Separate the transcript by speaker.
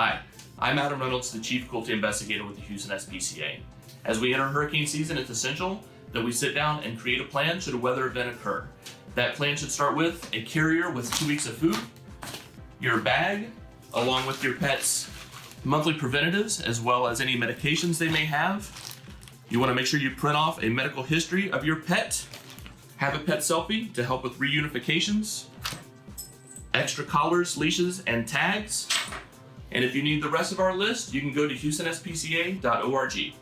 Speaker 1: Hi, I'm Adam Reynolds, the Chief Cruelty Investigator with the Houston SPCA. As we enter hurricane season, it's essential that we sit down and create a plan should a weather event occur. That plan should start with a carrier with 2 weeks of food, your bag, along with your pet's monthly preventatives, as well as any medications they may have. You want to make sure you print off a medical history of your pet, have a pet selfie to help with reunifications, extra collars, leashes, and tags. And if you need the rest of our list, you can go to houstonspca.org.